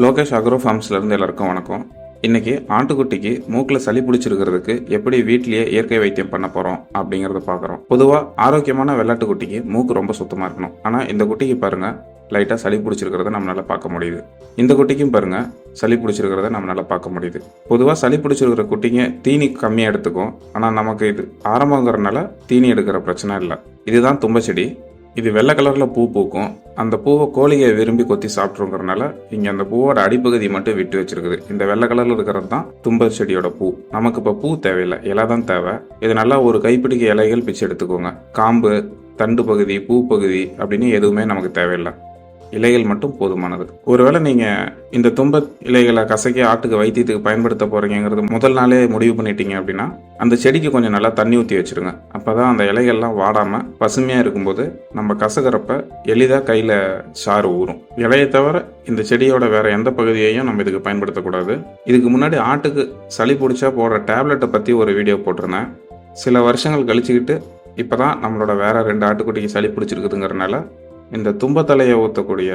Lokesh agro ஃபார்ம்ஸ்லேருந்து எல்லாருக்கும் வணக்கம். இன்னைக்கு ஆட்டுக்குட்டிக்கு மூக்கில் சளி பிடிச்சிருக்கிறதுக்கு எப்படி வீட்லேயே இயற்கை வைத்தியம் பண்ண போகிறோம் அப்படிங்கிறத பார்க்குறோம். பொதுவாக ஆரோக்கியமான வெள்ளாட்டுக்குட்டிக்கு மூக்கு ரொம்ப சுத்தமாக இருக்கணும். ஆனால் இந்த குட்டிக்கு பாருங்கள், லைட்டாக சளி பிடிச்சிருக்கிறத நம்மளால் பார்க்க முடியுது. இந்த குட்டிக்கும் பாருங்கள், சளி பிடிச்சிருக்கிறத நம்மளால் பார்க்க முடியுது. பொதுவாக சளி பிடிச்சிருக்கிற குட்டிங்க தீனி கம்மியாக எடுத்துக்கும். ஆனால் நமக்கு இது ஆரம்பங்கிறனால தீனி எடுக்கிற பிரச்சனை இல்லை. இதுதான் தும்பச்செடி. இது வெள்ளை கலரில் பூ பூக்கும். அந்த பூவை கோழியை விரும்பி கொத்தி சாப்பிட்ருங்கிறனால இங்கே அந்த பூவோட அடிப்பகுதி மட்டும் விட்டு வச்சிருக்குது. இந்த வெள்ளை கலரில் இருக்கிறது தான் தும்ப செடியோட பூ. நமக்கு இப்போ பூ தேவையில்லை, இலை தான் தேவை. இது நல்லா ஒரு கைப்பிடிக்க இலைகள் பிச்சு எடுத்துக்கோங்க. காம்பு, தண்டு பகுதி, பூ பகுதி அப்படின்னு எதுவுமே நமக்கு தேவையில்லை. இலைகள் மட்டும் போதுமானது. ஒருவேளை நீங்கள் இந்த தும்ப இலைகளை கசக்கி ஆட்டுக்கு வைத்தியத்துக்கு பயன்படுத்த போகிறீங்கிறது முதல் நாளே முடிவு பண்ணிட்டீங்க அப்படின்னா அந்த செடிக்கு கொஞ்சம் நல்லா தண்ணி ஊற்றி வச்சுருங்க. அப்போ தான் அந்த இலைகள்லாம் வாடாமல் பசுமையாக இருக்கும்போது நம்ம கசக்கிறப்ப எளிதாக கையில் சாறு ஊறும். இலையை தவிர இந்த செடியோட வேறு எந்த பகுதியையும் நம்ம இதுக்கு பயன்படுத்தக்கூடாது. இதுக்கு முன்னாடி ஆட்டுக்கு சளி பிடிச்சா போடுற டேப்லெட்டை பற்றி ஒரு வீடியோ போட்டிருந்தேன். சில வருஷங்கள் கழிச்சுக்கிட்டு இப்போ தான் நம்மளோட வேறு 2 ஆட்டுக்குட்டிக்கு சளி பிடிச்சிருக்குதுங்கிறனால இந்த தும்பத்தலையை ஊற்றக்கூடிய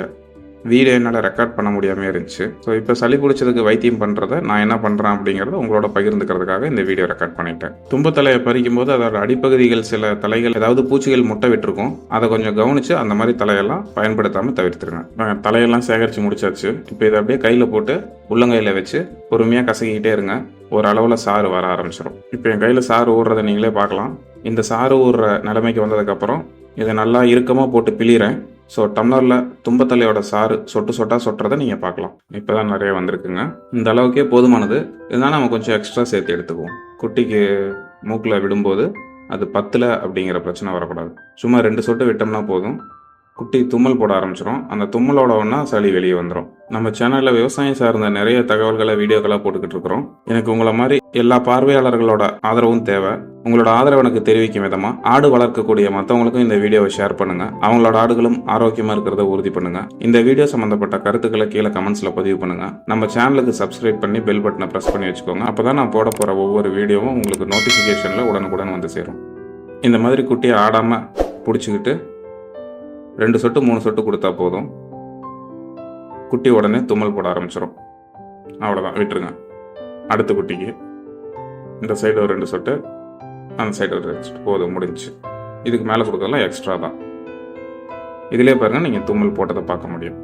வீடியோ என்னால் ரெக்கார்ட் பண்ண முடியாமல் இருந்துச்சு. ஸோ இப்போ சளி பிடிச்சதுக்கு வைத்தியம் பண்ணுறதை நான் என்ன பண்ணுறேன் அப்படிங்கிறத உங்களோட பகிர்ந்துக்கிறதுக்காக இந்த வீடியோ ரெக்கார்ட் பண்ணிட்டேன். தும்பத்தலையை பறிக்கும் போது அதோட அடிப்பகுதிகள் சில தலைகள் ஏதாவது பூச்சிகள் முட்டை விட்டுருக்கும். அதை கொஞ்சம் கவனித்து அந்த மாதிரி தலையெல்லாம் பயன்படுத்தாமல் தவிர்த்துருங்க. தலையெல்லாம் சேகரித்து முடிச்சாச்சு. இப்போ இதை அப்படியே கையில் போட்டு உள்ளங்கையில் வச்சு பொறுமையாக கசக்கிக்கிட்டே இருங்க. ஒரு அளவில் சாறு வர ஆரம்பிச்சிடும். இப்போ என் கையில் சாறு ஊறுறதை நீங்களே பார்க்கலாம். இந்த சாறு ஊறுற நிலைமைக்கு வந்ததுக்கப்புறம் இதை நல்லா இறுக்கமாக போட்டு பிழிறேன். ஸோ டம்ளரில் தும்பத்தலையோட சாறு சொட்டு சொட்டாக சொட்டுறதை நீங்கள் பார்க்கலாம். இப்போ தான் நிறைய வந்திருக்குங்க. இந்த அளவுக்கே போதுமானது. இதனால் நம்ம கொஞ்சம் எக்ஸ்ட்ரா சேர்த்து எடுத்துக்குவோம். குட்டிக்கு மூக்கில் விடும்போது அது பத்தலை அப்படிங்கிற பிரச்சனை வரக்கூடாது. சும்மா 2 சொட்டு விட்டோம்னா போதும். குட்டி தும்மல் போட ஆரம்பிச்சிடும். அந்த தும்மலோட ஒன்றா சளி வெளியே வந்துடும். நம்ம சேனலில் விவசாயம் சார்ந்த நிறைய தகவல்களை வீடியோக்களாக போட்டுக்கிட்டு இருக்கிறோம். எனக்கு உங்களை மாதிரி எல்லா பார்வையாளர்களோட ஆதரவும் தேவை. உங்களோட ஆதரவு எனக்கு தெரிவிக்கும் விதமாக ஆடு வளர்க்கக்கூடிய மற்றவங்களுக்கும் இந்த வீடியோவை ஷேர் பண்ணுங்க. அவங்களோட ஆடுகளும் ஆரோக்கியமாக இருக்கிறத உறுதி பண்ணுங்க. இந்த வீடியோ சம்பந்தப்பட்ட கருத்துக்களை கீழே கமெண்ட்ஸில் பதிவு பண்ணுங்க. நம்ம சேனலுக்கு சப்ஸ்கிரைப் பண்ணி பெல் பட்டனை ப்ரெஸ் பண்ணி வச்சுக்கோங்க. அப்போ தான் நான் போட போகிற ஒவ்வொரு வீடியோவும் உங்களுக்கு நோட்டிஃபிகேஷனில் உடனுக்குடன் வந்து சேரும். இந்த மாதிரி குட்டியை ஆடாமல் பிடிச்சிக்கிட்டு 2 சொட்டு 3 சொட்டு கொடுத்தா போதும். குட்டி உடனே தும்மல் போட ஆரம்பிச்சிடும். அவ்வளோதான், விட்டுருங்க. அடுத்த குட்டிக்கு இந்த சைடு ஒரு 2 சொட்டு, அந்த சைடு ஒரு 2 சொட்டு போதும், முடிஞ்சு. இதுக்கு மேலே கொடுக்கலாம் எக்ஸ்ட்ரா தான். இதிலே பாருங்கள், நீங்கள் தும்மல் போட்டதை பார்க்க முடியும்.